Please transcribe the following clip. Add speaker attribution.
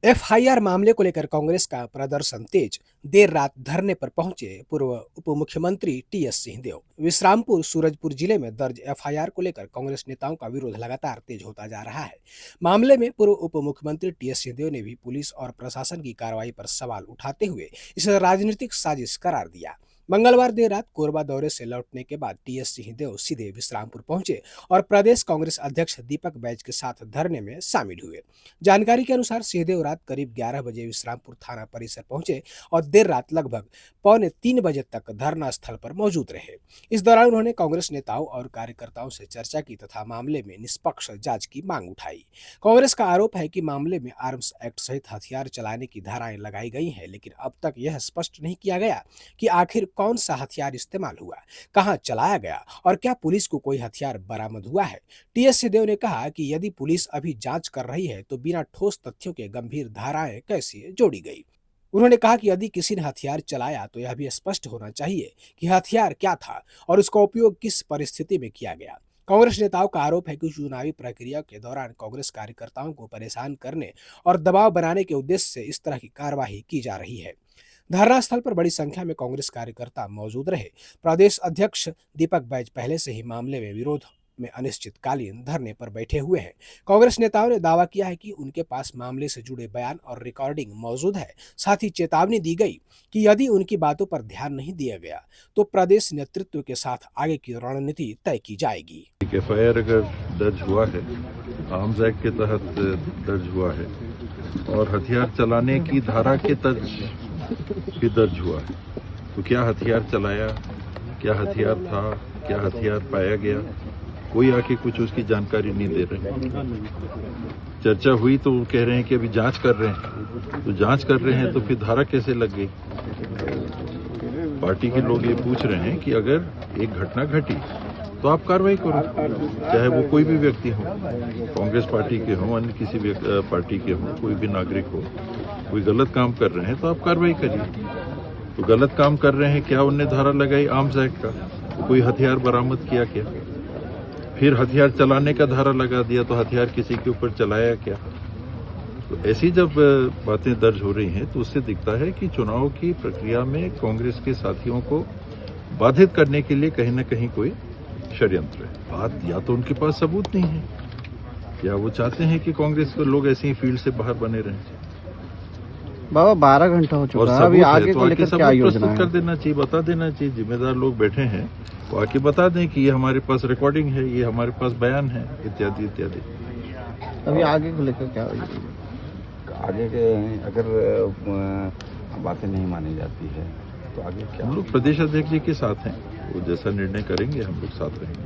Speaker 1: FIR मामले को लेकर कांग्रेस का प्रदर्शन तेज। देर रात धरने पर पहुंचे पूर्व उप मुख्यमंत्री टीएस सिंहदेव। विश्रामपुर सूरजपुर जिले में दर्ज एफआईआर को लेकर कांग्रेस नेताओं का विरोध लगातार तेज होता जा रहा है। मामले में पूर्व उप मुख्यमंत्री टीएस सिंहदेव ने भी पुलिस और प्रशासन की कार्रवाई पर सवाल उठाते हुए इसे राजनीतिक साजिश करार दिया। मंगलवार देर रात कोरबा दौरे से लौटने के बाद टीएस सिंहदेव सीधे विश्रामपुर पहुंचे और प्रदेश कांग्रेस अध्यक्ष दीपक बैज के साथ धरने में शामिल हुए। जानकारी के अनुसार सिंहदेव रात करीब 11 बजे विश्रामपुर थाना परिसर पहुंचे और देर रात लगभग 2:45 बजे तक धरना स्थल पर मौजूद रहे। इस दौरान उन्होंने कांग्रेस नेताओं और कार्यकर्ताओं से चर्चा की तथा मामले में निष्पक्ष जांच की मांग उठाई। कांग्रेस का आरोप है कि मामले में आर्म्स एक्ट सहित हथियार चलाने की धाराएं लगाई गई हैं, लेकिन अब तक यह स्पष्ट नहीं किया गया कि आखिर कौन सा हथियार इस्तेमाल हुआ, कहां चलाया गया और क्या पुलिस को कोई हथियार बरामद हुआ है। टीएस सिंहदेव ने कहा कि यदि पुलिस अभी जांच कर रही है तो बिना ठोस तथ्यों के गंभीर धाराएं कैसे जोड़ी गई। उन्होंने कहा कि यदि किसी ने हथियार चलाया तो यह भी स्पष्ट होना चाहिए कि हथियार क्या था और उसका उपयोग किस परिस्थिति में किया गया। कांग्रेस नेताओं का आरोप है कि चुनावी प्रक्रिया के दौरान कांग्रेस कार्यकर्ताओं को परेशान करने और दबाव बनाने के उद्देश्य से इस तरह की कार्रवाई की जा रही है। धरना स्थल पर बड़ी संख्या में कांग्रेस कार्यकर्ता मौजूद रहे। प्रदेश अध्यक्ष दीपक बैज पहले से ही मामले में विरोध में अनिश्चितकालीन धरने पर बैठे हुए हैं। कांग्रेस नेताओं ने दावा किया है कि उनके पास मामले से जुड़े बयान और रिकॉर्डिंग मौजूद है। साथ ही चेतावनी दी गई कि यदि उनकी बातों पर ध्यान नहीं दिया गया तो प्रदेश नेतृत्व के साथ आगे की रणनीति तय की जाएगी।
Speaker 2: एफआईआर अगर दर्ज हुआ है, आर्म्स एक्ट के तहत दर्ज हुआ है और हथियार चलाने की धारा के तहत भी दर्ज हुआ है, तो क्या हथियार चलाया, क्या हथियार था, क्या हथियार पाया गया, कोई आके कुछ उसकी जानकारी नहीं दे रहे। चर्चा हुई तो वो कह रहे हैं कि अभी जांच कर रहे हैं, तो जांच कर रहे हैं तो फिर धारा कैसे लग गई। पार्टी के लोग ये पूछ रहे हैं कि अगर एक घटना घटी तो आप कार्रवाई करो, चाहे वो कोई भी व्यक्ति हो, कांग्रेस पार्टी के हो, अन्य किसी भी पार्टी के हो, कोई भी नागरिक हो, कोई गलत काम कर रहे हैं तो आप कार्रवाई करिए। तो गलत काम कर रहे हैं, क्या उनने धारा लगाई आर्म्स एक्ट का, तो कोई हथियार बरामद किया क्या, फिर हथियार चलाने का धारा लगा दिया तो हथियार किसी के ऊपर चलाया क्या। तो ऐसी जब बातें दर्ज हो रही हैं तो उससे दिखता है कि चुनाव की प्रक्रिया में कांग्रेस के साथियों को बाधित करने के लिए कहीं न कहीं कोई षड्यंत्र है। बात या तो उनके पास सबूत नहीं है, या वो चाहते हैं कि कांग्रेस के लोग ऐसे ही फील्ड से बाहर बने रहें।
Speaker 3: बाबा 12 घंटा हो चुका है, अभी आगे को लेकर क्या योजना है?
Speaker 2: कर देना चाहिए, बता देना चाहिए। जिम्मेदार लोग बैठे हैं वो आके बता दें कि ये हमारे पास रिकॉर्डिंग है, ये हमारे पास बयान है, इत्यादि इत्यादि।
Speaker 3: अभी आगे को लेकर क्या होगा?
Speaker 4: आगे के अगर बातें नहीं मानी जाती है तो आगे क्या?
Speaker 2: हम लोग प्रदेश अध्यक्ष जी के साथ हैं, वो जैसा निर्णय करेंगे हम लोग साथ रहेंगे।